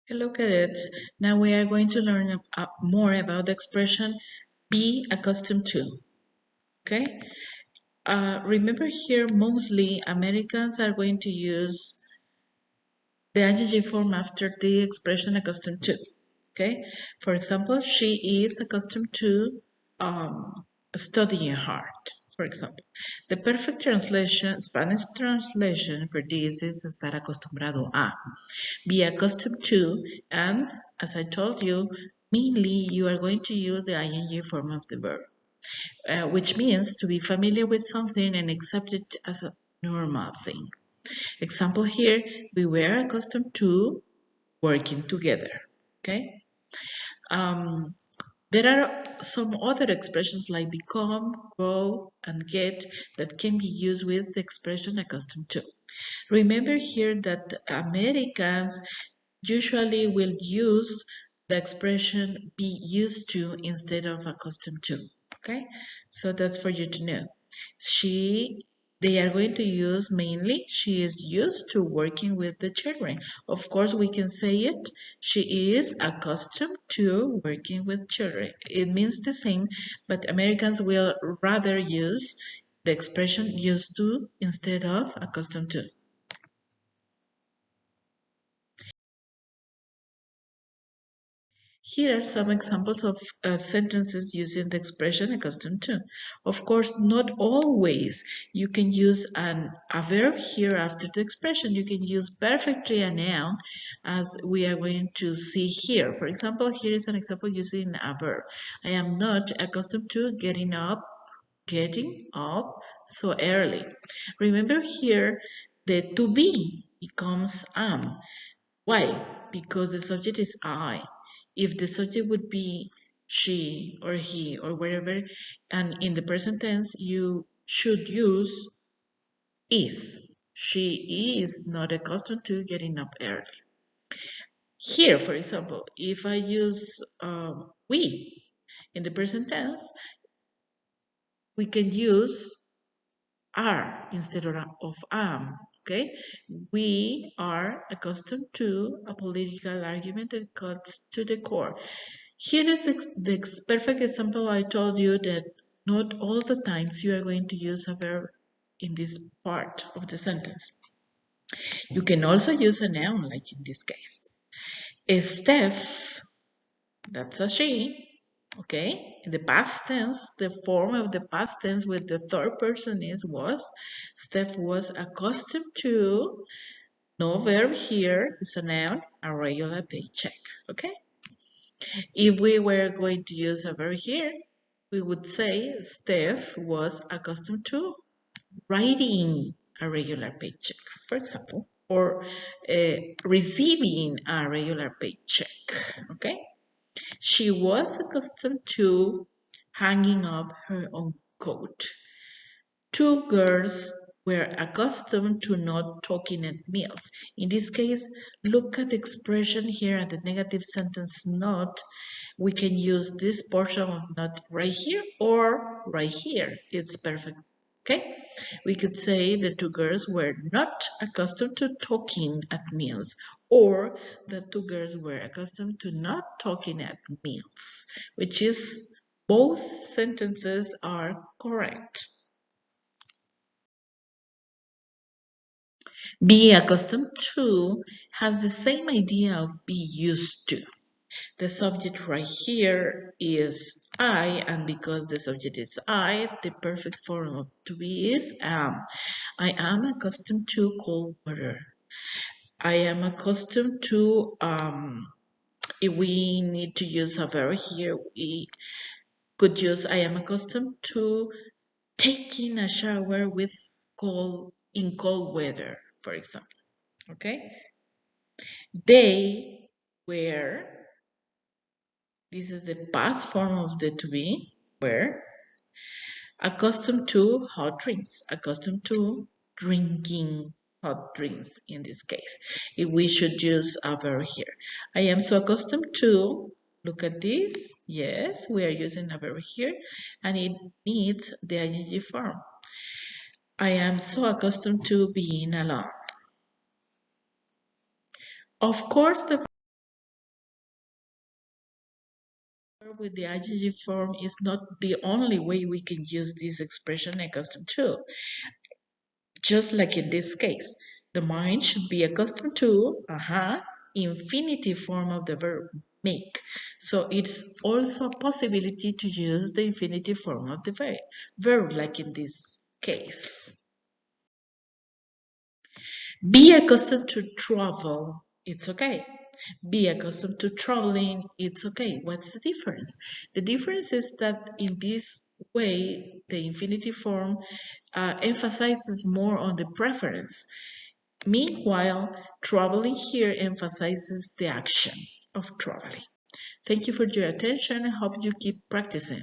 Hello cadets, now we are going to learn more about the expression be accustomed to, okay? Remember here mostly Americans are going to use the ing form after the expression accustomed to, okay? For example, she is accustomed to studying hard, for example. The perfect translation, Spanish translation for this is estar acostumbrado a. Be accustomed to, and as I told you, mainly you are going to use the ing form of the verb, which means to be familiar with something and accept it as a normal thing. Example here, we were accustomed to working together. Okay. Um, there are some other expressions like become, grow, and get that can be used with the expression accustomed to. Remember here that Americans usually will use the expression be used to instead of accustomed to. Okay, so that's for you to know. They are going to use mainly, she is used to working with the children. Of course, we can say it, she is accustomed to working with children. It means the same, but Americans will rather use the expression used to instead of accustomed to. Here are some examples of sentences using the expression accustomed to. Of course, not always you can use a verb here after the expression. You can use perfectly a noun as we are going to see here. For example, here is an example using a verb. I am not accustomed to getting up so early. Remember here, the to be becomes am. Why? Because the subject is I. If the subject would be she or he or wherever, and in the present tense, you should use is. She is not accustomed to getting up early. Here, for example, if I use we in the present tense, we can use are instead of am. Okay, we are accustomed to a political argument that cuts to the core. Here is the perfect example. I told you that not all the times you are going to use a verb in this part of the sentence. You can also use a noun, like in this case. Steph, that's a she, okay? In the past tense, the form of the past tense with the third person is was. Steph was accustomed to, no verb here, it's a noun, a regular paycheck, okay? If we were going to use a verb here, we would say Steph was accustomed to writing a regular paycheck, for example, or receiving a regular paycheck, okay? She was accustomed to hanging up her own coat. Two girls were accustomed to not talking at meals. In this case, look at the expression here at the negative sentence not. We can use this portion of not right here or right here. It's perfect. Okay? We could say the two girls were not accustomed to talking at meals, or the two girls were accustomed to not talking at meals, which is both sentences are correct. Be accustomed to has the same idea of be used to. The subject right here is I, and because the subject is I, the perfect form of to be is am. I am accustomed to cold water. I am accustomed to, if we need to use a verb here, we could use I am accustomed to taking a shower in cold weather, for example. Okay? They were, this is the past form of the to be, were accustomed to hot drinks, accustomed to drinking hot drinks in this case. If we should use a verb here. I am so accustomed to, look at this, yes, we are using a verb here, and it needs the ing form. I am so accustomed to being alone. Of course, the with the ing form is not the only way we can use this expression accustomed to. Just like in this case, the mind should be accustomed to infinitive form of the verb make. So it's also a possibility to use the infinitive form of the verb like in this case. Be accustomed to travel, it's okay. Be accustomed to traveling, it's okay. What's the difference? The difference is that in this way, the infinitive form emphasizes more on the preference. Meanwhile, traveling here emphasizes the action of traveling. Thank you for your attention. I hope you keep practicing.